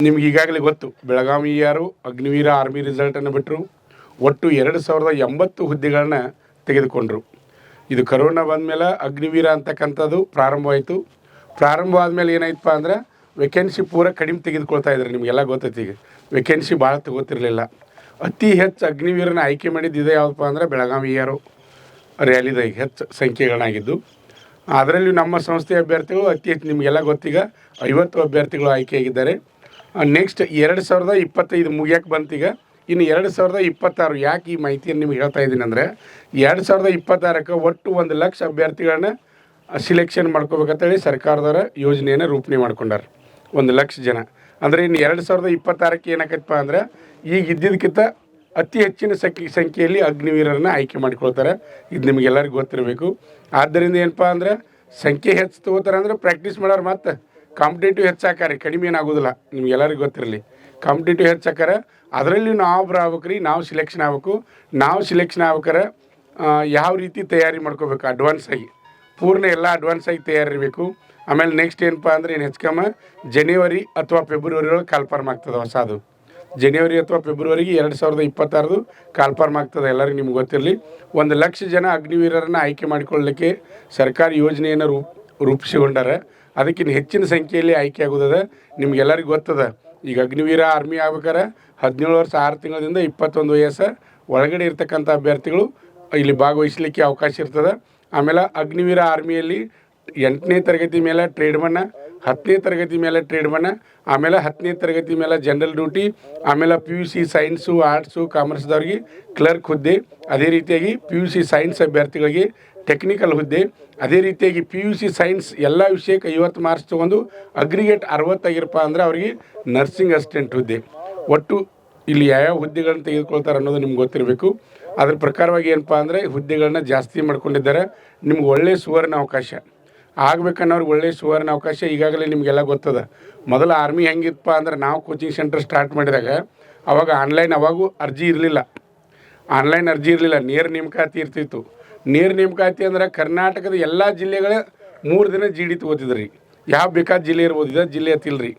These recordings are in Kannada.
ನಿಮ್ಗೆ ಈಗಾಗಲೇ ಗೊತ್ತು, ಬೆಳಗಾವಿ ಯಾರು ಅಗ್ನಿವೀರ ಆರ್ಮಿ ರಿಸಲ್ಟನ್ನು ಬಿಟ್ಟರು. ಒಟ್ಟು 2080 ಹುದ್ದೆಗಳನ್ನ ತೆಗೆದುಕೊಂಡ್ರು. ಇದು ಕರೋನಾ ಬಂದಮೇಲೆ ಅಗ್ನಿವೀರ ಅಂತಕ್ಕಂಥದ್ದು ಪ್ರಾರಂಭವಾಯಿತು. ಪ್ರಾರಂಭ ಆದಮೇಲೆ ಏನಾಯ್ತಪ್ಪ ಅಂದ್ರೆ ವೇಕೆನ್ಸಿ ಪೂರ ಕಡಿಮೆ ತೆಗೆದುಕೊಳ್ತಾ ಇದ್ದಾರೆ. ನಿಮಗೆಲ್ಲ ಗೊತ್ತೈತಿ, ಈಗ ವೇಕೆನ್ಸಿ ಭಾಳ ತಗೋತಿರಲಿಲ್ಲ. ಅತಿ ಹೆಚ್ಚು ಅಗ್ನಿವೀರನ ಆಯ್ಕೆ ಮಾಡಿದ್ದು ಇದೆ ಯಾವುದಪ್ಪ ಅಂದ್ರೆ ಬೆಳಗಾವಿ ಯಾರು ರ್ಯಾಲಿದ ಹೆಚ್ಚು ಸಂಖ್ಯೆಗಳಾಗಿದ್ದು. ಅದರಲ್ಲಿ ನಮ್ಮ ಸಂಸ್ಥೆಯ ಅಭ್ಯರ್ಥಿಗಳು ಅತಿ ಹೆಚ್ಚು, ನಿಮಗೆಲ್ಲ ಗೊತ್ತೀಗ 50 ಅಭ್ಯರ್ಥಿಗಳು ಆಯ್ಕೆಯಾಗಿದ್ದಾರೆ. ನೆಕ್ಸ್ಟ್ 2025 ಮುಗಿಯೋಕ್ಕೆ ಬಂತೀಗ. ಇನ್ನು 2026 ಯಾಕೆ ಈ ಮಾಹಿತಿಯನ್ನು ನಿಮ್ಗೆ ಹೇಳ್ತಾ ಇದ್ದೀನಿ ಅಂದರೆ, 2026ಕ್ಕೆ ಒಟ್ಟು 1 ಲಕ್ಷ ಅಭ್ಯರ್ಥಿಗಳನ್ನ ಸಿಲೆಕ್ಷನ್ ಮಾಡ್ಕೋಬೇಕಂತೇಳಿ ಸರ್ಕಾರದವರ ಯೋಜನೆಯನ್ನು ರೂಪಣೆ ಮಾಡ್ಕೊಂಡಾರೆ. 1 ಲಕ್ಷ ಜನ ಅಂದರೆ ಇನ್ನು 2026ಕ್ಕೆ ಏನಾಕೈತಪ್ಪ ಅಂದ್ರೆ ಈಗ ಇದ್ದಿದ್ದಕ್ಕಿಂತ ಅತಿ ಹೆಚ್ಚಿನ ಸಂಖ್ಯೆಯಲ್ಲಿ ಅಗ್ನಿವೀರರನ್ನ ಆಯ್ಕೆ ಮಾಡಿಕೊಳ್ತಾರೆ. ಇದು ನಿಮಗೆಲ್ಲರಿಗೂ ಗೊತ್ತಿರಬೇಕು. ಆದ್ದರಿಂದ ಏನಪ್ಪ ಅಂದ್ರೆ ಸಂಖ್ಯೆ ಹೆಚ್ಚು ತಗೋತಾರೆ ಅಂದರೆ ಪ್ರಾಕ್ಟೀಸ್ ಮಾಡೋರು ಮತ್ತು ಕಾಂಪಿಟೇಟಿವ್ ಹೆಚ್ಚಾಕಾರೆ, ಕಡಿಮೆ ಏನಾಗೋದಿಲ್ಲ. ನಿಮ್ಗೆಲ್ಲರಿಗೂ ಗೊತ್ತಿರಲಿ, ಕಾಂಪಿಟೇಟಿವ್ ಹೆಚ್ಚಾಕಾರ. ಅದರಲ್ಲಿ ನಾವು ಆಗ್ಬೇಕ್ರಿ, ನಾವು ಸಿಲೆಕ್ಷನ್ ಆಗ್ಬೇಕು. ನಾವು ಸಿಲೆಕ್ಷನ್ ಆಗ್ಬೇಕಾರೆ ಯಾವ ರೀತಿ ತಯಾರಿ ಮಾಡ್ಕೋಬೇಕು, ಅಡ್ವಾನ್ಸಾಗಿ ಪೂರ್ಣ ಎಲ್ಲ ಅಡ್ವಾನ್ಸಾಗಿ ತಯಾರಿ ಇರಬೇಕು. ಆಮೇಲೆ ನೆಕ್ಸ್ಟ್ ಏನಪ್ಪ ಅಂದರೆ ಏನು ಹೆಚ್ಚು ಜನವರಿ ಅಥವಾ ಫೆಬ್ರವರಿ ಒಳಗೆ ಕಾಲ್ಫಾರ್ಮ್ ಆಗ್ತದೆ. ಹೊಸದು ಜನವರಿ ಅಥವಾ ಫೆಬ್ರವರಿಗೆ 2026 ಕಾಲ್ಫಾರ್ಮ್ ಆಗ್ತದೆ. ಎಲ್ಲರಿಗೂ ನಿಮ್ಗೆ ಗೊತ್ತಿರಲಿ. 1 ಲಕ್ಷ ಜನ ಅಗ್ನಿವೀರರನ್ನು ಆಯ್ಕೆ ಮಾಡಿಕೊಳ್ಳಲಿಕ್ಕೆ ಸರ್ಕಾರಿ ಯೋಜನೆಯನ್ನು ರೂಪಿಸಿಕೊಂಡಾರೆ. ಅದಕ್ಕಿಂತ ಹೆಚ್ಚಿನ ಸಂಖ್ಯೆಯಲ್ಲಿ ಆಯ್ಕೆ ಆಗೋದದ. ನಿಮ್ಗೆಲ್ಲರಿಗೂ ಗೊತ್ತದ, ಈಗ ಅಗ್ನಿವೀರ ಆರ್ಮಿ ಆಗ್ಬೇಕಾರೆ 17 ವರ್ಷ 6 ತಿಂಗಳಿಂದ 21 ವಯಸ್ಸು ಒಳಗಡೆ ಇರ್ತಕ್ಕಂಥ ಅಭ್ಯರ್ಥಿಗಳು ಇಲ್ಲಿ ಭಾಗವಹಿಸಲಿಕ್ಕೆ ಅವಕಾಶ ಇರ್ತದೆ. ಆಮೇಲೆ ಅಗ್ನಿವೀರ ಆರ್ಮಿಯಲ್ಲಿ 8ನೇ ತರಗತಿ ಮೇಲೆ ಟ್ರೇಡ್ಮನ್ನ, 10ನೇ ತರಗತಿ ಮೇಲೆ ಟ್ರೇಡ್ಮನ್ನ, ಆಮೇಲೆ 10ನೇ ತರಗತಿ ಮೇಲೆ ಜನರಲ್ ಡ್ಯೂಟಿ, ಆಮೇಲೆ PUC ಸೈನ್ಸು ಆರ್ಟ್ಸು ಕಾಮರ್ಸ್ದವ್ರಿಗೆ ಕ್ಲರ್ಕ್ ಹುದ್ದೆ, ಅದೇ ರೀತಿಯಾಗಿ PUC ಸೈನ್ಸ್ ಅಭ್ಯರ್ಥಿಗಳಿಗೆ ಟೆಕ್ನಿಕಲ್ ಹುದ್ದೆ, ಅದೇ ರೀತಿಯಾಗಿ PUC ಸೈನ್ಸ್ ಎಲ್ಲ ವಿಷಯಕ್ಕೆ 50 ಮಾರ್ಕ್ಸ್ ತೊಗೊಂಡು ಅಗ್ರಿಗೇಟ್ 60 ಆಗಿರಪ್ಪ ಅಂದ್ರೆ ಅವ್ರಿಗೆ ನರ್ಸಿಂಗ್ ಅಸಿಸ್ಟೆಂಟ್ ಹುದ್ದೆ. ಒಟ್ಟು ಇಲ್ಲಿ ಯಾವ್ಯಾವ ಹುದ್ದೆಗಳನ್ನ ತೆಗೆದುಕೊಳ್ತಾರೆ ಅನ್ನೋದು ನಿಮ್ಗೆ ಗೊತ್ತಿರಬೇಕು. ಅದ್ರ ಪ್ರಕಾರವಾಗಿ ಏನಪ್ಪ ಅಂದರೆ ಹುದ್ದೆಗಳನ್ನ ಜಾಸ್ತಿ ಮಾಡ್ಕೊಂಡಿದ್ದಾರೆ. ನಿಮ್ಗೆ ಒಳ್ಳೆಯ ಸುವರ್ಣ ಅವಕಾಶ ಆಗ್ಬೇಕನ್ನೋರ್ಗೆ ಒಳ್ಳೆಯ ಸುವರ್ಣ ಅವಕಾಶ ಈಗಾಗಲೇ ನಿಮಗೆಲ್ಲ ಗೊತ್ತದ. ಮೊದಲು ಆರ್ಮಿ ಹೆಂಗಿತ್ತಪ್ಪ ಅಂದ್ರೆ ನಾವು ಕೋಚಿಂಗ್ ಸೆಂಟರ್ ಸ್ಟಾರ್ಟ್ ಮಾಡಿದಾಗ ಅವಾಗ ಆನ್ಲೈನ್ ಅವಾಗೂ ಅರ್ಜಿ ಇರಲಿಲ್ಲ. ಆನ್ಲೈನ್ ಅರ್ಜಿ ಇರಲಿಲ್ಲ, ನೇರ ನೇಮಕಾತಿ ಇರ್ತಿತ್ತು. ನೇರ ನೇಮಕಾತಿ ಅಂದ್ರೆ ಕರ್ನಾಟಕದ ಎಲ್ಲ ಜಿಲ್ಲೆಗಳ 3 ದಿನ GD ತೊಗೋತಿದ್ರಿ. ಯಾವ ಬೇಕಾದ ಜಿಲ್ಲೆ ಇರ್ಬೋದು, ಇದು ಜಿಲ್ಲೆ ಅತ್ತಿಲ್ರಿ.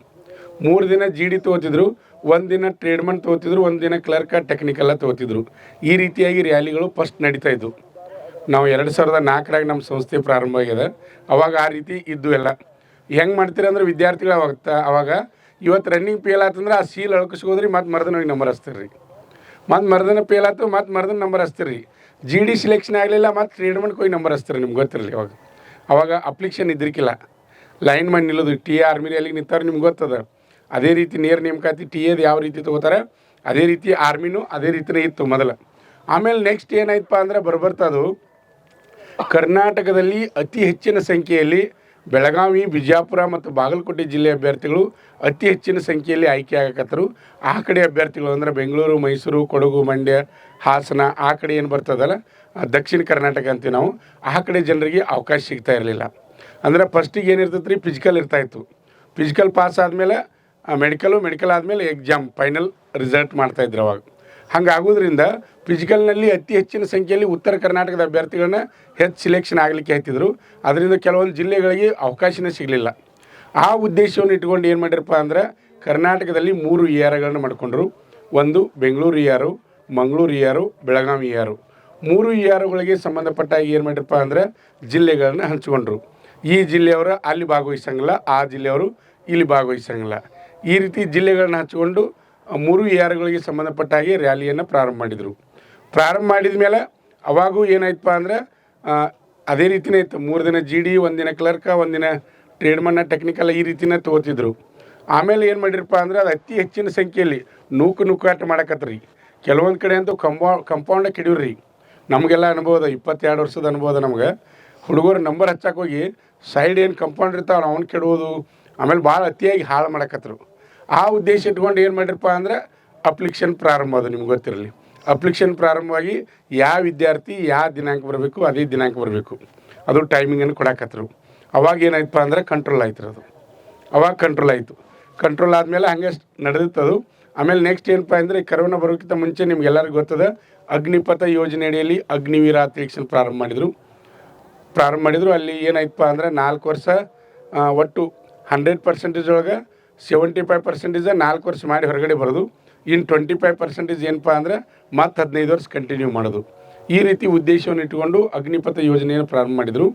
3 ದಿನ GD ತೊಗೋತಿದ್ರು, 1 ದಿನ ಟ್ರೇಡ್ಮನ್ ತೊಗೋತಿದ್ರು, 1 ದಿನ ಕ್ಲರ್ಕ ಟೆಕ್ನಿಕಲ್ಲ ತೊಗೋತಿದ್ರು. ಈ ರೀತಿಯಾಗಿ ರ್ಯಾಲಿಗಳು ಫಸ್ಟ್ ನಡೀತಾ ಇದ್ವು. ನಾವು 2004ರಾಗ ನಮ್ಮ ಸಂಸ್ಥೆ ಪ್ರಾರಂಭ ಆಗಿದೆ. ಅವಾಗ ಆ ರೀತಿ ಇದ್ದು ಎಲ್ಲ ಹೆಂಗೆ ಮಾಡ್ತೀರಿ ಅಂದ್ರೆ ವಿದ್ಯಾರ್ಥಿಗಳು ಅವಾಗ ಇವತ್ತು ರನ್ನಿಂಗ್ ಫೇಲ್ ಆತಂದ್ರೆ ಆ ಸೀಲ್ ಅಳ್ಕಿಸ್ಕೋದ್ರಿ, ಮತ್ತು ಮರ್ದನ ಹೋಗಿ ನಂಬರ್ ಹಚ್ತೀರಿ. ಮತ್ತು ಮರ್ದನ ಫೇಲ್ ಆಯ್ತು, ಮತ್ತು ಮರ್ದನ ನಂಬರ್ ಹಚ್ತೀರಿ. GD ಸಿಲೆಕ್ಷನ್ ಆಗಲಿಲ್ಲ, ಮತ್ತು ಟ್ರೇಡ್ಮನ್ಗೆ ಹೋಗಿ ನಂಬರ್ ಹಚ್ತೀರಿ. ನಿಮ್ಗೆ ಗೊತ್ತಿರಲಿ. ಅವಾಗ ಅಪ್ಲಿಕೇಶನ್ ಇದ್ರಿಕಿಲ್ಲ, ಲೈನ್ ಮಾಡಿ ನಿಲ್ಲೋದು. TA ಆರ್ಮಿ ಅಲ್ಲಿಗೆ ನಿಂತಾರೆ, ನಿಮ್ಗೆ ಗೊತ್ತದ. ಅದೇ ರೀತಿ ನೇರ ನೇಮಕಾತಿ TAದು ಯಾವ ರೀತಿ ತೊಗೋತಾರೆ ಅದೇ ರೀತಿ ಆರ್ಮಿನೂ ಅದೇ ರೀತಿಯೇ ಇತ್ತು ಮೊದಲು. ಆಮೇಲೆ ನೆಕ್ಸ್ಟ್ ಏನಾಯ್ತಪ್ಪ ಅಂದ್ರೆ ಬರ್ತದು ಕರ್ನಾಟಕದಲ್ಲಿ ಅತಿ ಹೆಚ್ಚಿನ ಸಂಖ್ಯೆಯಲ್ಲಿ ಬೆಳಗಾವಿ, ಬಿಜಾಪುರ ಮತ್ತು ಬಾಗಲಕೋಟೆ ಜಿಲ್ಲೆ ಅಭ್ಯರ್ಥಿಗಳು ಅತಿ ಹೆಚ್ಚಿನ ಸಂಖ್ಯೆಯಲ್ಲಿ ಆಯ್ಕೆ ಆಗಕತ್ತರು. ಆ ಕಡೆ ಅಭ್ಯರ್ಥಿಗಳು ಅಂದರೆ ಬೆಂಗಳೂರು, ಮೈಸೂರು, ಕೊಡಗು, ಮಂಡ್ಯ, ಹಾಸನ ಆ ಕಡೆ ಏನು ಬರ್ತದಲ್ಲ ದಕ್ಷಿಣ ಕರ್ನಾಟಕ ಅಂತೀವಿ ನಾವು, ಆ ಕಡೆ ಜನರಿಗೆ ಅವಕಾಶ ಸಿಗ್ತಾ ಇರಲಿಲ್ಲ. ಅಂದರೆ ಫಸ್ಟಿಗೆ ಏನಿರ್ತೈತೆ ರೀ, ಫಿಸಿಕಲ್ ಇರ್ತಾಯಿತ್ತು. ಫಿಸಿಕಲ್ ಪಾಸ್ ಆದಮೇಲೆ ಮೆಡಿಕಲ್ ಆದಮೇಲೆ ಎಕ್ಸಾಮ್ ಫೈನಲ್ ರಿಸಲ್ಟ್ ಮಾಡ್ತಾಯಿದ್ರು. ಅವಾಗ ಹಂಗಾಗೋದ್ರಿಂದ ಫಿಸಿಕಲ್ನಲ್ಲಿ ಅತಿ ಹೆಚ್ಚಿನ ಸಂಖ್ಯೆಯಲ್ಲಿ ಉತ್ತರ ಕರ್ನಾಟಕದ ಅಭ್ಯರ್ಥಿಗಳನ್ನ ಹೆಚ್ಚು ಸಿಲೆಕ್ಷನ್ ಆಗಲಿಕ್ಕೆ ಆಯ್ತಿದ್ರು. ಅದರಿಂದ ಕೆಲವೊಂದು ಜಿಲ್ಲೆಗಳಿಗೆ ಅವಕಾಶನೇ ಸಿಗಲಿಲ್ಲ. ಆ ಉದ್ದೇಶವನ್ನು ಇಟ್ಕೊಂಡು ಏನು ಮಾಡಿರಪ್ಪ ಅಂದ್ರೆ ಕರ್ನಾಟಕದಲ್ಲಿ 3 ERಗಳನ್ನು ಮಾಡಿಕೊಂಡ್ರು. ಒಂದು Bengaluru ER, Mangaluru ER, Belagavi ER. 3 ERಗಳಿಗೆ ಸಂಬಂಧಪಟ್ಟಾಗಿ ಏನು ಮಾಡಿರಪ್ಪ ಅಂದ್ರೆ ಜಿಲ್ಲೆಗಳನ್ನು ಹಂಚ್ಕೊಂಡ್ರು. ಈ ಜಿಲ್ಲೆಯವರು ಅಲ್ಲಿ ಭಾಗವಹಿಸಂಗಿಲ್ಲ, ಆ ಜಿಲ್ಲೆಯವರು ಇಲ್ಲಿ ಭಾಗವಹಿಸಂಗಿಲ್ಲ. ಈ ರೀತಿ ಜಿಲ್ಲೆಗಳನ್ನ ಹಂಚ್ಕೊಂಡು 3 ERಗಳಿಗೆ ಸಂಬಂಧಪಟ್ಟ ಹಾಗೆ ರ್ಯಾಲಿಯನ್ನು ಪ್ರಾರಂಭ ಮಾಡಿದರು. ಪ್ರಾರಂಭ ಮಾಡಿದ ಮೇಲೆ ಅವಾಗೂ ಏನಾಯ್ತಪ್ಪ ಅಂದ್ರೆ ಅದೇ ರೀತಿಯೇ ಇತ್ತು. 3 ದಿನ GD, 1 ದಿನ ಕ್ಲರ್ಕ, 1 ದಿನ ಟ್ರೇಡ್ಮನ್ನ, ಟೆಕ್ನಿಕಲ್ ಈ ರೀತಿನೇ ತೊಗೋತಿದ್ರು. ಆಮೇಲೆ ಏನು ಮಾಡಿರಪ್ಪ ಅಂದ್ರೆ ಅದು ಅತಿ ಹೆಚ್ಚಿನ ಸಂಖ್ಯೆಯಲ್ಲಿ ನೂಕಾಟ ಮಾಡಕತ್ರಿ. ಕೆಲವೊಂದು ಕಡೆ ಅಂತೂ ಕಂಪೌಂಡ ಕೆಡಿವ್ರಿ. ನಮಗೆಲ್ಲ ಅನುಭವದ 22 ವರ್ಷದ ಅನುಭವದ ನಮ್ಗೆ. ಹುಡುಗರು ನಂಬರ್ ಹಚ್ಚಕ್ಕೆ ಹೋಗಿ ಸೈಡ್ ಏನು ಕಂಪೌಂಡ್ ಇರ್ತಾವೆ ಅವನು ಕೆಡುವುದು, ಆಮೇಲೆ ಭಾಳ ಅತಿಯಾಗಿ ಹಾಳು ಮಾಡಕತ್ತರು. ಆ ಉದ್ದೇಶ ಇಟ್ಕೊಂಡು ಏನು ಮಾಡಿರಪ್ಪ ಅಂದ್ರೆ ಅಪ್ಲಿಕೇಶನ್ ಪ್ರಾರಂಭ ಅದು. ನಿಮ್ಗೆ ಗೊತ್ತಿರಲಿ, ಅಪ್ಲಿಕೇಶನ್ ಪ್ರಾರಂಭವಾಗಿ ಯಾವ ವಿದ್ಯಾರ್ಥಿ ಯಾವ ದಿನಾಂಕ ಬರಬೇಕು ಅದೇ ದಿನಾಂಕ ಬರಬೇಕು, ಅದು ಟೈಮಿಂಗನ್ನು ಕೊಡಕತ್ತರು. ಅವಾಗ ಏನಾಯ್ತಪ್ಪ ಅಂದ್ರೆ ಕಂಟ್ರೋಲ್ ಆಯ್ತು. ಅದು ಅವಾಗ ಕಂಟ್ರೋಲ್ ಆಯಿತು. ಕಂಟ್ರೋಲ್ ಆದಮೇಲೆ ಹಂಗೆ ನಡೆದಿತ್ತದು. ಆಮೇಲೆ ನೆಕ್ಸ್ಟ್ ಏನಪ್ಪ ಅಂದರೆ ಕರೋನಾ ಬರೋಕ್ಕಿಂತ ಮುಂಚೆ ನಿಮ್ಗೆಲ್ಲರಿಗೂ ಗೊತ್ತದ, ಅಗ್ನಿಪಥ ಯೋಜನೆ ಅಡಿಯಲ್ಲಿ ಅಗ್ನಿವೀರ ಸೆಲೆಕ್ಷನ್ ಪ್ರಾರಂಭ ಮಾಡಿದರು. ಅಲ್ಲಿ ಏನಾಯ್ತಪ್ಪ ಅಂದ್ರೆ 4 ವರ್ಷ ಒಟ್ಟು 100% ಒಳಗೆ 75% 4 ವರ್ಷ ಮಾಡಿ ಹೊರಗಡೆ ಬರೋದು. ಇನ್ನು 25% ಏನಪ್ಪ ಅಂದ್ರೆ ಮತ್ತೆ 15 ವರ್ಷ ಕಂಟಿನ್ಯೂ ಮಾಡೋದು. ಈ ರೀತಿ ಉದ್ದೇಶವನ್ನು ಇಟ್ಟುಕೊಂಡು ಅಗ್ನಿಪಥ ಯೋಜನೆಯನ್ನು ಪ್ರಾರಂಭ ಮಾಡಿದರು.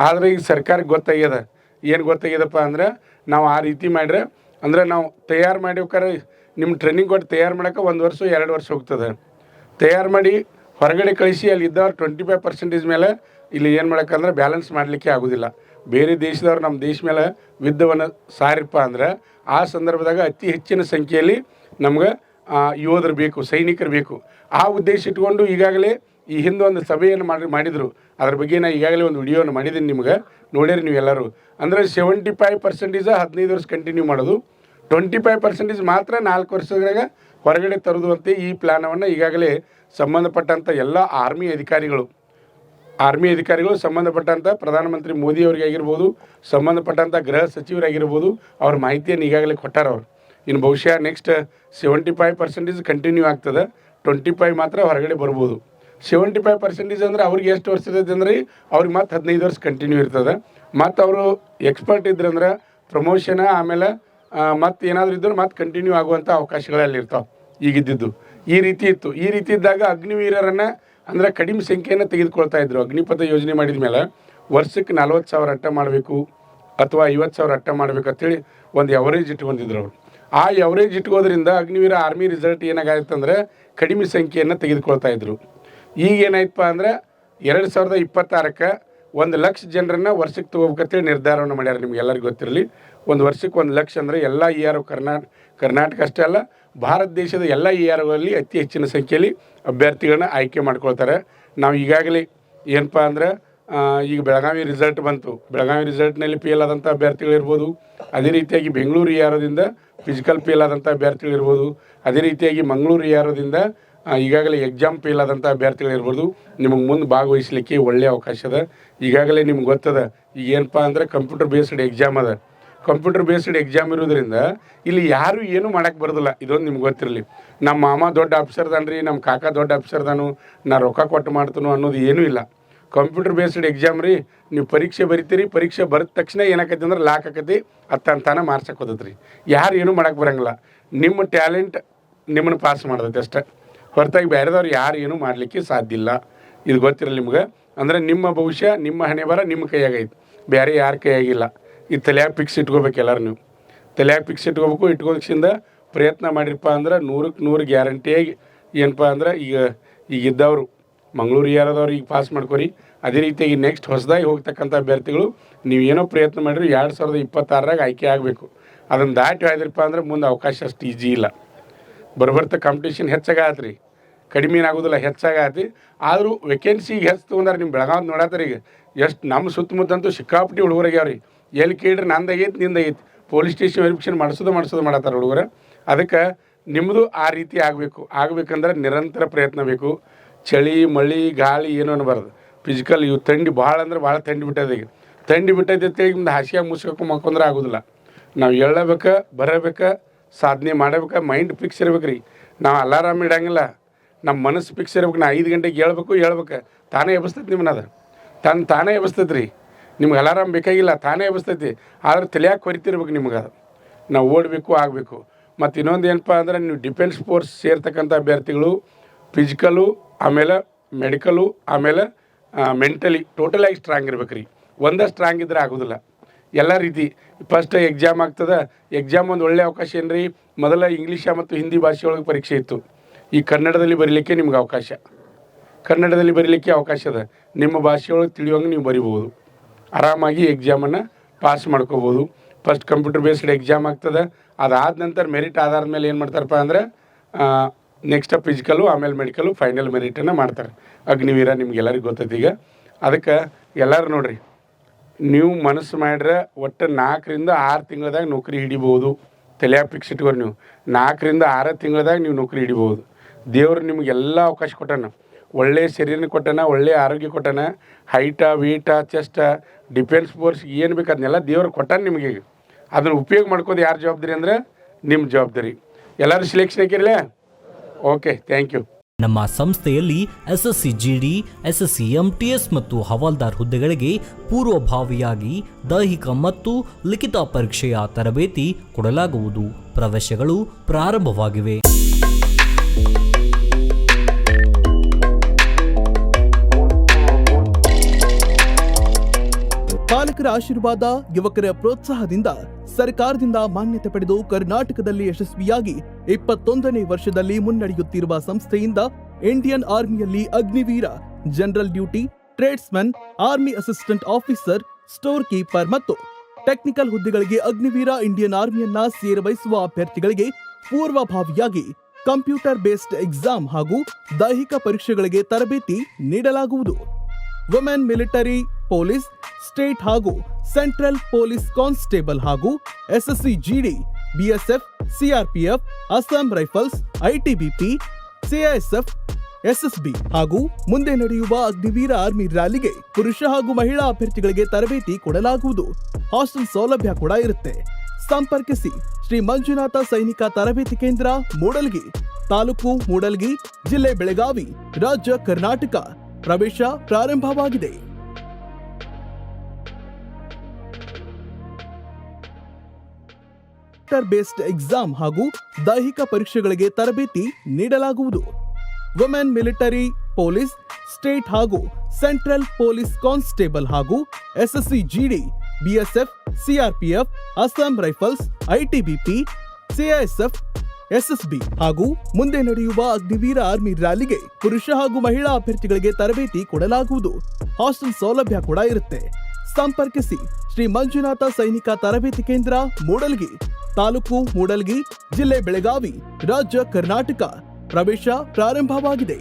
ಆದರೆ ಈಗ ಸರ್ಕಾರಕ್ಕೆ ಗೊತ್ತಾಗ್ಯದ. ಏನು ಗೊತ್ತಾಗ್ಯದಪ್ಪ ಅಂದ್ರೆ ನಾವು ಆ ರೀತಿ ಮಾಡಿದ್ರೆ ಅಂದ್ರೆ ನಾವು ತಯಾರು ಮಾಡ್ಬೇಕಾರೆ ನಿಮ್ಮ ಟ್ರೈನಿಂಗ್ ಕೊಟ್ಟು ತಯಾರು ಮಾಡೋಕೆ 1 ವರ್ಷ 2 ವರ್ಷ ಹೋಗ್ತದೆ. ತಯಾರು ಮಾಡಿ ಹೊರಗಡೆ ಕಳಿಸಿ ಅಲ್ಲಿ ಇದ್ದವ್ರು 25% ಮೇಲೆ ಇಲ್ಲಿ ಏನು ಮಾಡೋಕ್ಕಂದ್ರೆ ಬ್ಯಾಲೆನ್ಸ್ ಮಾಡಲಿಕ್ಕೆ ಆಗೋದಿಲ್ಲ. ಬೇರೆ ದೇಶದವ್ರು ನಮ್ಮ ದೇಶ ಮೇಲೆ ಯುದ್ಧವನ್ನು ಸಾರಿಪ್ಪ ಅಂದ್ರೆ ಆ ಸಂದರ್ಭದಾಗ ಅತಿ ಹೆಚ್ಚಿನ ಸಂಖ್ಯೆಯಲ್ಲಿ ನಮ್ಗೆ ಯೋಧರು ಬೇಕು, ಸೈನಿಕರು ಬೇಕು. ಆ ಉದ್ದೇಶ ಇಟ್ಕೊಂಡು ಈಗಾಗಲೇ ಈ ಹಿಂದೆ ಒಂದು ಸಭೆಯನ್ನು ಮಾಡಿದರು. ಅದ್ರ ಬಗ್ಗೆ ನಾನು ಈಗಾಗಲೇ ಒಂದು ವಿಡಿಯೋನ ಮಾಡಿದ್ದೀನಿ, ನಿಮ್ಗೆ ನೋಡಿರಿ ನೀವೆಲ್ಲರೂ. ಅಂದರೆ 75% 15 ವರ್ಷ ಕಂಟಿನ್ಯೂ ಮಾಡೋದು, 25% ಮಾತ್ರ 4 ವರ್ಷದಾಗ ಹೊರಗಡೆ ತರೋದು ಅಂತ ಈ ಪ್ಲ್ಯಾನವನ್ನು ಈಗಾಗಲೇ ಸಂಬಂಧಪಟ್ಟಂಥ ಎಲ್ಲ ಆರ್ಮಿ ಅಧಿಕಾರಿಗಳು ಸಂಬಂಧಪಟ್ಟಂಥ ಪ್ರಧಾನಮಂತ್ರಿ ಮೋದಿಯವರಿಗೆ ಆಗಿರ್ಬೋದು, ಸಂಬಂಧಪಟ್ಟಂಥ ಗೃಹ ಸಚಿವರಾಗಿರ್ಬೋದು, ಅವ್ರ ಮಾಹಿತಿಯನ್ನು ಈಗಾಗಲೇ ಕೊಟ್ಟಾರ ಅವರು. ಇನ್ನು ಬಹುಶಃ ನೆಕ್ಸ್ಟ್ 75% ಕಂಟಿನ್ಯೂ ಆಗ್ತದೆ, 25 ಮಾತ್ರ ಹೊರಗಡೆ ಬರ್ಬೋದು. 75% ಅಂದರೆ ಅವ್ರಿಗೆ ಎಷ್ಟು ವರ್ಷ ಇರ್ತೈತೆ ಅಂದ್ರೆ ಅವ್ರಿಗೆ ಮತ್ತೆ 15 ವರ್ಷ ಕಂಟಿನ್ಯೂ ಇರ್ತದೆ. ಮತ್ತು ಅವರು ಎಕ್ಸ್ಪರ್ಟ್ ಇದ್ರಂದ್ರೆ ಪ್ರಮೋಷನ್ ಆಮೇಲೆ ಮತ್ತು ಏನಾದರೂ ಇದ್ದರೂ ಮತ್ತೆ ಕಂಟಿನ್ಯೂ ಆಗುವಂಥ ಅವಕಾಶಗಳಲ್ಲಿ ಇರ್ತಾವೆ ಈಗಿದ್ದು. ಈ ರೀತಿ ಇತ್ತು. ಈ ರೀತಿ ಇದ್ದಾಗ ಅಗ್ನಿವೀರರನ್ನು ಅಂದರೆ ಕಡಿಮೆ ಸಂಖ್ಯೆಯನ್ನು ತೆಗೆದುಕೊಳ್ತಾ ಇದ್ರು. ಅಗ್ನಿಪಥ ಯೋಜನೆ ಮಾಡಿದ ಮೇಲೆ ವರ್ಷಕ್ಕೆ 40,000 ಅಟ್ಟ ಮಾಡಬೇಕು ಅಥವಾ 50,000 ಅಟ್ಟ ಮಾಡಬೇಕು ಅಂತೇಳಿ ಒಂದು ಎವರೇಜ್ ಇಟ್ಕೊಂಡಿದ್ರು ಅವರು. ಆ ಎವರೇಜ್ ಇಟ್ಕೋದ್ರಿಂದ ಅಗ್ನಿವೀರ ಆರ್ಮಿ ರಿಸಲ್ಟ್ ಏನಾಗಾಯ್ತಂದ್ರೆ ಕಡಿಮೆ ಸಂಖ್ಯೆಯನ್ನು ತೆಗೆದುಕೊಳ್ತಾ ಇದ್ರು. ಈಗ ಏನಾಯ್ತಪ್ಪ ಅಂದ್ರೆ 2026ಕ್ಕೆ 1,00,000 ಜನರನ್ನು ವರ್ಷಕ್ಕೆ ತೊಗೋಬೇಕಂತೇಳಿ ನಿರ್ಧಾರವನ್ನು ಮಾಡ್ಯಾರ. ನಿಮ್ಗೆ ಎಲ್ಲರಿಗೂ ಗೊತ್ತಿರಲಿ, ಒಂದು ವರ್ಷಕ್ಕೆ 1,00,000 ಅಂದರೆ ಎಲ್ಲ ERO ಕರ್ನಾಟಕ ಅಷ್ಟೇ ಅಲ್ಲ, ಭಾರತ ದೇಶದ ಎಲ್ಲ EROಗಳಲ್ಲಿ ಅತಿ ಹೆಚ್ಚಿನ ಸಂಖ್ಯೆಯಲ್ಲಿ ಅಭ್ಯರ್ಥಿಗಳನ್ನ ಆಯ್ಕೆ ಮಾಡ್ಕೊಳ್ತಾರೆ. ನಾವು ಈಗಾಗಲೇ ಏನಪ್ಪ ಅಂದ್ರೆ ಈಗ ಬೆಳಗಾವಿ ರಿಸಲ್ಟ್ ಬಂತು. ಬೆಳಗಾವಿ ರಿಸಲ್ಟ್ನಲ್ಲಿ ಫೇಲ್ ಆದಂಥ ಅಭ್ಯರ್ಥಿಗಳಿರ್ಬೋದು, ಅದೇ ರೀತಿಯಾಗಿ ಬೆಂಗಳೂರು EROದಿಂದ ಫಿಸಿಕಲ್ ಫೇಲ್ ಆದಂಥ ಅಭ್ಯರ್ಥಿಗಳಿರ್ಬೋದು, ಅದೇ ರೀತಿಯಾಗಿ ಮಂಗಳೂರು EROದಿಂದ ಈಗಾಗಲೇ ಎಕ್ಸಾಮ್ ಫೇಲ್ ಆದಂಥ ಅಭ್ಯರ್ಥಿಗಳಿರ್ಬೋದು. ನಿಮಗೆ ಮುಂದೆ ಭಾಗವಹಿಸಲಿಕ್ಕೆ ಒಳ್ಳೆಯ ಅವಕಾಶ ಅದ. ಈಗಾಗಲೇ ನಿಮ್ಗೆ ಗೊತ್ತದ, ಈಗ ಏನಪ್ಪ ಅಂದ್ರೆ ಕಂಪ್ಯೂಟರ್ ಬೇಸ್ಡ್ ಎಕ್ಸಾಮ್ ಅದ. ಕಂಪ್ಯೂಟರ್ ಬೇಸ್ಡ್ ಎಕ್ಸಾಮ್ ಇರೋದ್ರಿಂದ ಇಲ್ಲಿ ಯಾರು ಏನೂ ಮಾಡೋಕ್ಕೆ ಬರೋದಿಲ್ಲ. ಇದೊಂದು ನಿಮ್ಗೆ ಗೊತ್ತಿರಲಿ. ನಮ್ಮ ಮಾಮ ದೊಡ್ಡ ಆಫೀಸರ್ದಾನ್ರಿ, ನಮ್ಮ ಕಾಕ ದೊಡ್ಡ ಆಫೀಸರ್ದಾನು, ನಾ ರೊಕ್ಕ ಕೊಟ್ಟು ಮಾಡ್ತಾನು ಅನ್ನೋದು ಏನೂ ಇಲ್ಲ. ಕಂಪ್ಯೂಟರ್ ಬೇಸ್ಡ್ ಎಕ್ಸಾಮ್ ರೀ. ನೀವು ಪರೀಕ್ಷೆ ಬರಿತೀರಿ, ಪರೀಕ್ಷೆ ಬರೆದ ತಕ್ಷಣ ಏನಾಕೈತಿ ಅಂದ್ರೆ ಲಾಕ್ ಆಕೈತಿ, ಅತ್ತಾನ ಮಾರ್ಸಕ್ಕೆ ಹೋದತ್ರಿ. ಯಾರು ಏನೂ ಮಾಡೋಕ್ಕೆ ಬರೋಂಗಿಲ್ಲ. ನಿಮ್ಮ ಟ್ಯಾಲೆಂಟ್ ನಿಮ್ಮನ್ನು ಪಾಸ್ ಮಾಡ್ತೈತೆ ಅಷ್ಟೇ, ಹೊರತಾಗಿ ಬೇರೆದವ್ರು ಯಾರು ಏನೂ ಮಾಡಲಿಕ್ಕೆ ಸಾಧ್ಯ ಇಲ್ಲ. ಇದು ಗೊತ್ತಿರಲಿ ನಿಮ್ಗೆ. ಅಂದರೆ ನಿಮ್ಮ ಭವಿಷ್ಯ, ನಿಮ್ಮ ಹಣೆ ಬರ ನಿಮ್ಮ ಕೈಯಾಗೈತಿ, ಬೇರೆ ಯಾರ ಕೈಯಾಗಿಲ್ಲ. ಈ ತಲೆಯಾಗ ಫಿಕ್ಸ್ ಇಟ್ಕೋಬೇಕು ಎಲ್ಲರೂ. ನೀವು ತಲೆಯಾಗ ಫಿಕ್ಸ್ ಇಟ್ಕೋಬೇಕು. ಇಟ್ಕೋದಕ್ಕಿಂದ ಪ್ರಯತ್ನ ಮಾಡಿರಪ್ಪ ಅಂದ್ರೆ 100ಕ್ಕೆ 100 ಗ್ಯಾರಂಟಿಯಾಗಿ ಏನಪ್ಪ ಅಂದ್ರೆ ಈಗಿದ್ದವರು ಮಂಗಳೂರು EROದವ್ರು ಈಗ ಪಾಸ್ ಮಾಡ್ಕೊರಿ. ಅದೇ ರೀತಿಯಾಗಿ ನೆಕ್ಸ್ಟ್ ಹೊಸದಾಗಿ ಹೋಗ್ತಕ್ಕಂಥ ಅಭ್ಯರ್ಥಿಗಳು ನೀವು ಏನೋ ಪ್ರಯತ್ನ ಮಾಡಿರಿ 2026ರಾಗ ಆಯ್ಕೆ ಆಗಬೇಕು. ಅದನ್ನು ದಾಟಿ ಹೋದ್ರಪ್ಪ ಅಂದ್ರೆ ಮುಂದೆ ಅವಕಾಶ ಅಷ್ಟು ಈಜಿ ಇಲ್ಲ. ಬರ್ತಾ ಕಾಂಪಿಟೇಷನ್ ಹೆಚ್ಚಾಗತ್ರಿ, ಕಡಿಮೆ ಏನಾಗೋದಿಲ್ಲ, ಹೆಚ್ಚಾಗತ್ತಿ. ಆದರೂ ವೇಕೆನ್ಸಿಗೆ ಹೆಚ್ಚು ತೊಗೊಂಡ್ರೆ ನಿಮ್ಮ ಬೆಳಗಾವಿ ನೋಡತ್ತಾರೆ. ಈಗ ಎಷ್ಟು ನಮ್ಮ ಸುತ್ತಮುತ್ತಂತೂ ಸಿಕ್ಕಾಪಟ್ಟಿ ಹುಡುಗರಾಗ್ಯಾವ ರೀ. ಎಲ್ಲಿ ಕೇಳ್ರಿ ನಂದಾಗೈತಿ ನಿಂದಾಗೈತಿ, ಪೊಲೀಸ್ ಸ್ಟೇಷನ್ ವೆರಿಫಿಕೇಷನ್ ಮಾಡಿಸೋದು ಮಾಡತ್ತಾರೆ ಹುಡುಗರು. ಅದಕ್ಕೆ ನಿಮ್ಮದು ಆ ರೀತಿ ಆಗಬೇಕಂದ್ರೆ ನಿರಂತರ ಪ್ರಯತ್ನ ಬೇಕು. ಚಳಿ ಮಳೆ ಗಾಳಿ ಏನೂ ಅನ್ನಬಾರ್ದು. ಫಿಸಿಕಲ್ ಇವು ಥಂಡಿ ಭಾಳ ಅಂದ್ರೆ ಭಾಳ ಥಂಡಿ ಬಿಟ್ಟೈತೆ. ಈಗ ಥಂಡಿ ಬಿಟ್ಟೈತೆ ಅಂತೇಳಿ ನಿಮ್ದು ಹಾಸಿಗೆ ಮುಸ್ಕೊಂಡು ಮಕ್ಕೊಂಡ್ರೆ ಆಗೋದಿಲ್ಲ. ನಾವು ಹೇಳಬೇಕು, ಬರಬೇಕು, ಸಾಧನೆ ಮಾಡಬೇಕು, ಮೈಂಡ್ ಫಿಕ್ಸ್ ಇರ್ಬೇಕು ರೀ. ನಾವು ಅಲಾರಾಮ್ ಇಡಂಗಿಲ್ಲ, ನಮ್ಮ ಮನಸ್ಸು ಫಿಕ್ಸ್ ಇರ್ಬೇಕು. ನಾ 5 ಗಂಟೆಗೆ ಹೇಳ್ಬೇಕು, ತಾನೇ ಎಬ್ಸ್ತೈತಿ ನಿಮ್ಮನ್ನ. ಅದು ತಾನೇ ಎಬ್ಸ್ತೈತಿ ರೀ. ನಿಮ್ಗೆ ಅಲಾರಾಮ್ ಬೇಕಾಗಿಲ್ಲ, ತಾನೇ ಎಬ್ಸ್ತೈತಿ. ಆದ್ರೆ ತಲೆಯಾಗಿ ಕೊರಿತಿರ್ಬೇಕು ನಿಮ್ಗೆ. ಅದು ನಾವು ಓಡಬೇಕು, ಆಗಬೇಕು. ಮತ್ತು ಇನ್ನೊಂದು ಏನಪ್ಪ ಅಂದ್ರೆ ನೀವು ಡಿಫೆನ್ಸ್ ಫೋರ್ಸ್ ಸೇರ್ತಕ್ಕಂಥ ಅಭ್ಯರ್ಥಿಗಳು ಫಿಸಿಕಲು, ಆಮೇಲೆ ಮೆಡಿಕಲು, ಆಮೇಲೆ ಮೆಂಟಲಿ ಟೋಟಲಾಗಿ ಸ್ಟ್ರಾಂಗ್ ಇರ್ಬೇಕು ರೀ. ಒಂದೇ ಸ್ಟ್ರಾಂಗ್ ಇದ್ರೆ ಆಗೋದಿಲ್ಲ. ಎಲ್ಲ ರೀತಿ ಫಸ್ಟ್ ಎಕ್ಸಾಮ್ ಆಗ್ತದೆ. ಎಕ್ಸಾಮ್ ಒಂದು ಒಳ್ಳೆಯ ಅವಕಾಶ ಏನು ರೀ, ಮೊದಲ ಇಂಗ್ಲೀಷ ಮತ್ತು ಹಿಂದಿ ಭಾಷೆಯೊಳಗೆ ಪರೀಕ್ಷೆ ಇತ್ತು. ಈ ಕನ್ನಡದಲ್ಲಿ ಬರೀಲಿಕ್ಕೆ ನಿಮ್ಗೆ ಅವಕಾಶ, ಕನ್ನಡದಲ್ಲಿ ಬರೀಲಿಕ್ಕೆ ಅವಕಾಶ ಅದ. ನಿಮ್ಮ ಭಾಷೆಯೊಳಗೆ ತಿಳಿಯೋಂಗೆ ನೀವು ಬರಿಬೋದು, ಆರಾಮಾಗಿ ಎಕ್ಸಾಮನ್ನು ಪಾಸ್ ಮಾಡ್ಕೋಬೋದು. ಫಸ್ಟ್ ಕಂಪ್ಯೂಟರ್ ಬೇಸ್ಡ್ ಎಕ್ಸಾಮ್ ಆಗ್ತದೆ. ಅದಾದ ನಂತರ ಮೆರಿಟ್ ಆಧಾರದ ಮೇಲೆ ಏನು ಮಾಡ್ತಾರಪ್ಪ ಅಂದ್ರೆ ನೆಕ್ಸ್ಟ್ ಫಿಸಿಕಲು, ಆಮೇಲೆ ಮೆಡಿಕಲು, ಫೈನಲ್ ಮೆರಿಟನ್ನು ಮಾಡ್ತಾರೆ. ಅಗ್ನಿವೀರ ನಿಮ್ಗೆಲ್ಲರಿಗೂ ಗೊತ್ತೈತಿ. ಈಗ ಅದಕ್ಕೆ ಎಲ್ಲರೂ ನೋಡಿರಿ, ನೀವು ಮನಸ್ಸು ಮಾಡ್ರೆ ಒಟ್ಟು 4 ರಿಂದ 6 ತಿಂಗಳದಾಗ ನೌಕರಿ ಹಿಡಿಬೋದು. ತಲೆಯಾಗ ಫಿಕ್ಸ್ ಇಟ್ಕೊಂಡು ನೀವು 4 ರಿಂದ 6 ತಿಂಗಳದಾಗ ನೀವು ನೌಕರಿ ಹಿಡಿಬೋದು. ದೇವರು ನಿಮಗೆಲ್ಲ ಅವಕಾಶ ಕೊಟ್ಟಾನ. ಒಳ್ಳೆಯ ಶರೀರನ ಕೊಟ್ಟಾನ, ಒಳ್ಳೆಯ ಆರೋಗ್ಯ ಕೊಟ್ಟಾನ. ಹೈಟ, ವೇಟ, ಚೆಸ್ಟ, ಡಿಫೆನ್ಸ್ ಫೋರ್ಸ್ ಏನು ಬೇಕು ಅದನ್ನೆಲ್ಲ ದೇವ್ರು ಕೊಟ್ಟಾನ ನಿಮಗೆ. ಅದನ್ನು ಉಪಯೋಗ ಮಾಡ್ಕೋದು ಯಾರು ಜವಾಬ್ದಾರಿ ಅಂದ್ರೆ ನಿಮ್ಮ ಜವಾಬ್ದಾರಿ. ಎಲ್ಲರೂ ಸಿಲೆಕ್ಷನ್ ಹಾಕಿರಲೇ? Okay, thank you. ನಮ್ಮ ಸಂಸ್ಥೆಯಲ್ಲಿ ಎಸ್ಎಸ್ಸಿ ಜಿಡಿ, ಎಸ್ಎಸ್ಸಿ ಎಂಟಿಎಸ್ ಮತ್ತು ಹವಾಲ್ದಾರ್ ಹುದ್ದೆಗಳಿಗೆ ಪೂರ್ವಭಾವಿಯಾಗಿ ದೈಹಿಕ ಮತ್ತು ಲಿಖಿತ ಪರೀಕ್ಷೆಯ ತರಬೇತಿ ಕೊಡಲಾಗುವುದು. ಪ್ರವೇಶಗಳು ಪ್ರಾರಂಭವಾಗಿವೆ. ಪಾಲಕರ ಆಶೀರ್ವಾದ, ಯುವಕರ ಪ್ರೋತ್ಸಾಹದಿಂದ ಸರ್ಕಾರದಿಂದ ಮಾನ್ಯತೆ ಪಡೆದು ಕರ್ನಾಟಕದಲ್ಲಿ ಯಶಸ್ವಿಯಾಗಿ 21ನೇ ವರ್ಷದಲ್ಲಿ ಮುನ್ನಡೆಯುತ್ತಿರುವ ಸಂಸ್ಥೆಯಿಂದ ಇಂಡಿಯನ್ ಆರ್ಮಿಯಲ್ಲಿ Agniveer, general duty, tradesman, army assistant officer, store keeper ಮತ್ತು ಟೆಕ್ನಿಕಲ್ ಹುದ್ದೆಗಳಿಗೆ ಅಗ್ನಿವೀರ ಇಂಡಿಯನ್ ಆರ್ಮಿಯನ್ನ ಸೇರಬಯಸುವ ಅಭ್ಯರ್ಥಿಗಳಿಗೆ ಪೂರ್ವಭಾವಿಯಾಗಿ ಕಂಪ್ಯೂಟರ್ ಬೇಸ್ಡ್ ಎಕ್ಸಾಮ್ ಹಾಗೂ ದೈಹಿಕ ಪರೀಕ್ಷೆಗಳಿಗೆ ತರಬೇತಿ ನೀಡಲಾಗುವುದು. ವುಮೆನ್ ಮಿಲಿಟರಿ, ಪೊಲೀಸ್, ಸ್ಟೇಟ್ ಹಾಗೂ ಸೆಂಟ್ರಲ್ ಪೊಲೀಸ್ ಕಾನ್ಸ್ಟೇಬಲ್ ಹಾಗೂ SSC GD, BSF, CRPF, Assam rifles, ITBP, CISF, SSB ಹಾಗೂ ಮುಂದೆ ನಡೆಯುವ ಅಗ್ನಿವೀರ ಆರ್ಮಿ ರ್ಯಾಲಿಗೆ ಪುರುಷ ಹಾಗೂ ಮಹಿಳಾ ಅಭ್ಯರ್ಥಿಗಳಿಗೆ ತರಬೇತಿ ಕೊಡಲಾಗುವುದು. ಹಾಸ್ಟೆಲ್ ಸೌಲಭ್ಯ ಕೂಡ ಇರುತ್ತೆ. ಸಂಪರ್ಕಿಸಿ ಶ್ರೀ ಮಂಜುನಾಥ ಸೈನಿಕ ತರಬೇತಿ ಕೇಂದ್ರ, ಮೂಡಲ್ಗಿ, ತಾಲೂಕು ಮೂಡಲ್ಗಿ, ಜಿಲ್ಲೆ ಬೆಳಗಾವಿ, ರಾಜ್ಯ ಕರ್ನಾಟಕ. ಪ್ರವೇಶ ಪ್ರಾರಂಭವಾಗಿದೆ. ಕಂಪ್ಯೂಟರ್ ಬೇಸ್ಡ್ ಎಕ್ಸಾಮ್ ಹಾಗೂ ದೈಹಿಕ ಪರೀಕ್ಷೆಗಳಿಗೆ ತರಬೇತಿ ನೀಡಲಾಗುವುದು. ವುಮೆನ್ ಮಿಲಿಟರಿ, ಪೊಲೀಸ್, ಸ್ಟೇಟ್ ಹಾಗೂ ಸೆಂಟ್ರಲ್ ಪೊಲೀಸ್ ಕಾನ್ಸ್ಟೇಬಲ್ ಹಾಗೂ SSC GD, BSF, CRPF, Assam rifles, ITBP, CISF, SSB ಹಾಗೂ ಮುಂದೆ ನಡೆಯುವ ಅಗ್ನಿವೀರ ಆರ್ಮಿ ರ್ಯಾಲಿಗೆ ಪುರುಷ ಹಾಗೂ ಮಹಿಳಾ ಅಭ್ಯರ್ಥಿಗಳಿಗೆ ತರಬೇತಿ ಕೊಡಲಾಗುವುದು. ಹಾಸ್ಟೆಲ್ ಸೌಲಭ್ಯ ಕೂಡ ಇರುತ್ತೆ. ಸಂಪರ್ಕಿಸಿ ಶ್ರೀ ಮಂಜುನಾಥ ಸೈನಿಕ ತರಬೇತಿ ಕೇಂದ್ರ, ಮೂಡಲ್ಗಿ, ತಾಲೂಕು ಮೂಡಲ್ಗಿ, ಜಿಲ್ಲೆ ಬೆಳಗಾವಿ, ರಾಜ್ಯ ಕರ್ನಾಟಕ. ಪ್ರವೇಶ ಪ್ರಾರಂಭವಾಗಿದೆ.